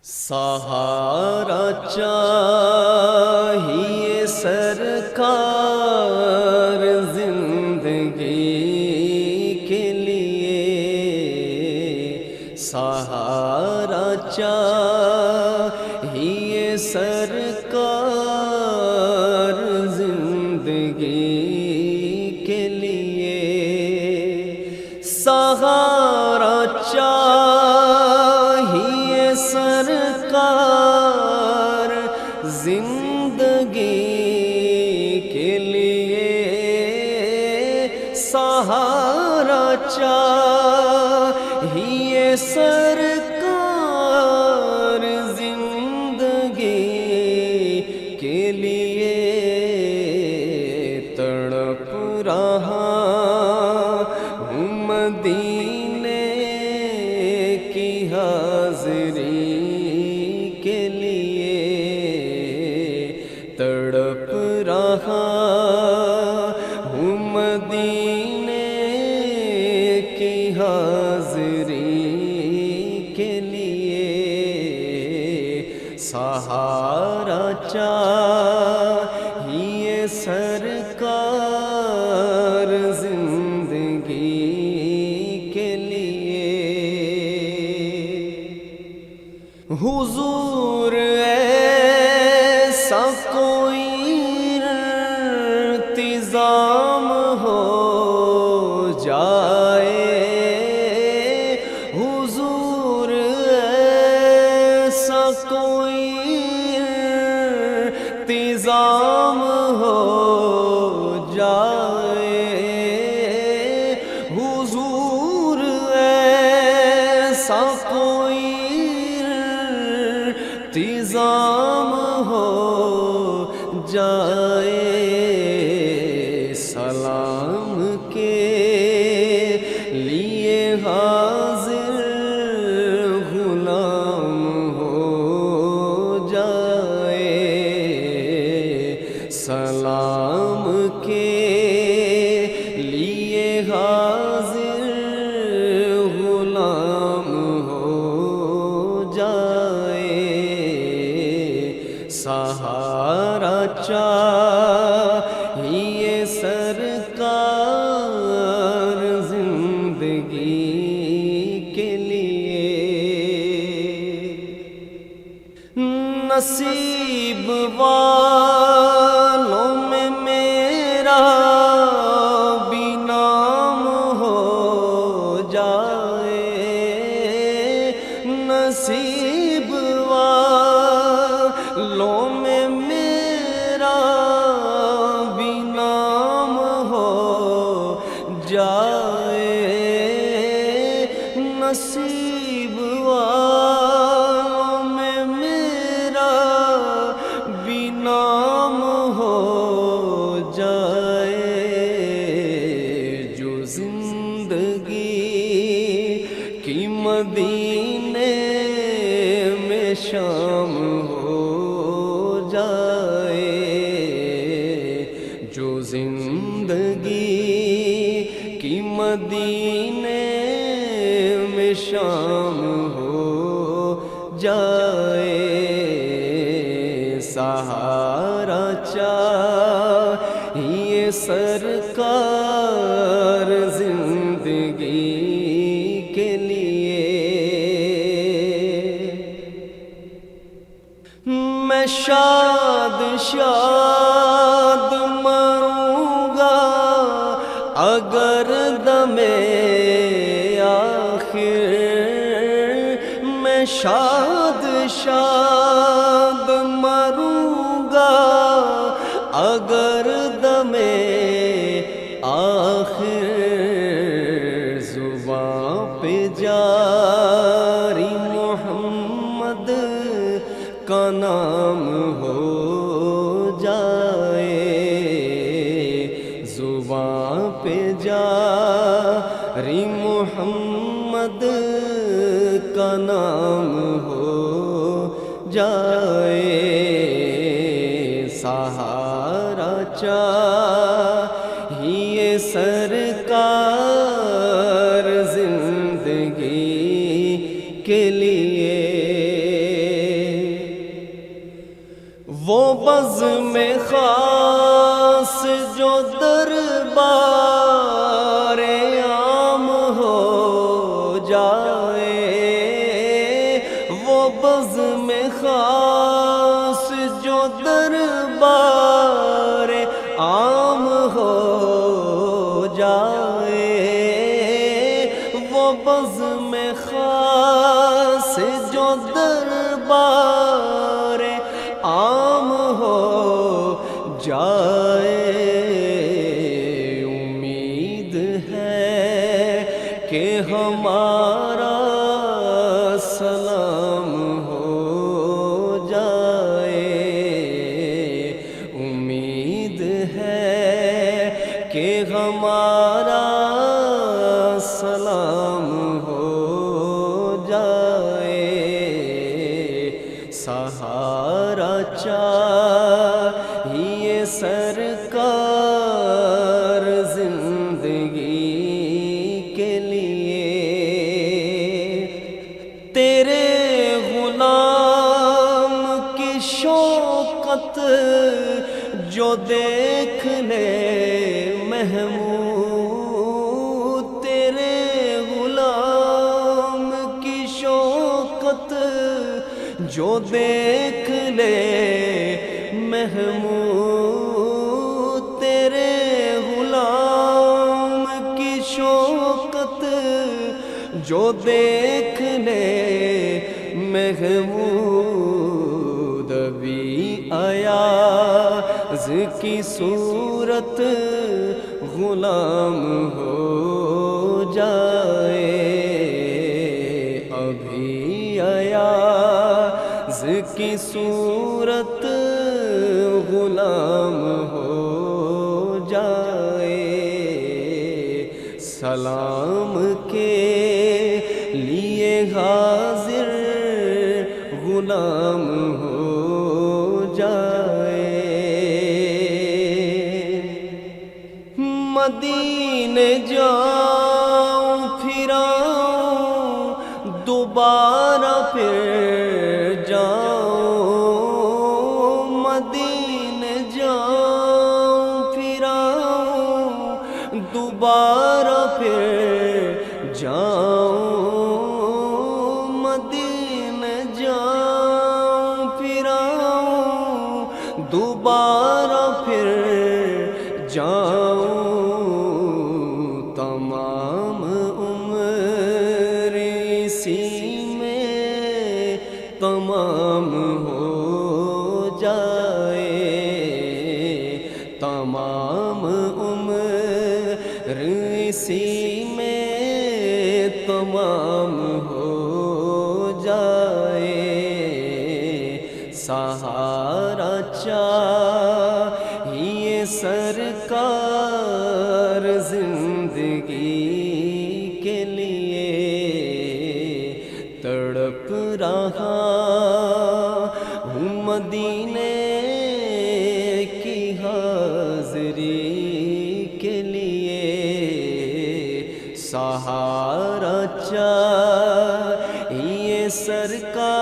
سہارا چاہیے سرکار زندگی کے لیے، سہارا چاہیے سرکار زندگی کے لیے، سہارا چاہیے سرکار زندگی کے لیے، سہارا چاہیے سرکار زندگی کے لیے، تڑپ رہا ہوں مدینے کی حاضری کے لیے، تڑپ رہا ہوں مدینے کی حاضری کے لیے، سہارا چاہیے سرکار زندگی کے لیے، حضور ایسا کوئی انتظام ہو جائے، حضور ایسا کوئی انتظام ہو جائے، حضور ایسا کوئی انتظام ہو جائے، سلام کے لیے حاضر غلام ہو جائے، سلام کے لیے حاضر غلام ہو جائے، سہارا چاہیے سرکار زندگی کے لیے، نصیب والوں میں میرا بھی نام ہو جائے، نصیب والوں میں میرا بھی نام ہو جائے، نصیب والوں میں میرا بھی نام ہو جائے، جو زندگی کی مدینے میں شام ہو جائے، جو زندگی کی مدینے میں شام ہو جائے، سہارا چاہیے سرکار زندگی کے لیے، میں شاد شاد مروں گا اگر دمِ آخر، میں شاد شاد مروں گا اگر دمِ آخر، زباں پہ جاری محمد کا نام ہو جائے، زباں پہ جاری محمد کا نام ہو جائے، سہارا چاہیے سرکار زندگی کے لیے، بزم خاص جو دربار عام ہو جائے، وہ بزم خاص جو دربار عام ہو جائے، وہ بزم خاص جو دربار عام ہو جائے۔ امید ہے کہ ہمارا سلام ہو جائے، امید ہے کہ ہمارا سلام ہو جائے۔ سہارا چاہیے سرکار زندگی کے لیے، تیرے غلام کی شوکت جو دیکھ لے محمود، تیرے غلام کی شوکت جو دیکھ لے محمود، تیرے غلام کی شوکت جو دیکھ لے محمود، ابھی ایاز کی صورت غلام ہو جائے، ابھی ایاز کی صورت غلام ہو جائے۔ سلام کے لیے حاضر غلام ہو جائے۔ مدینے جاؤں پھر آؤں دوبارہ پھر جاؤں، مدینے جاؤں پھر آؤں دوبارہ پھر جاؤں، مدینے جاؤں پھر آؤں دوبارہ پھر جاؤں، تمام عمر اسی میں تمام ہو جائے، تمام عمر اسی میں تمام ہو جائے۔ سہارا چاہیے سرکار زندگی کے لیے، تڑپ رہا ہوں مدینے کی حاضری کے لیے، سہارا چاہیے سرکار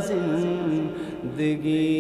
زندگی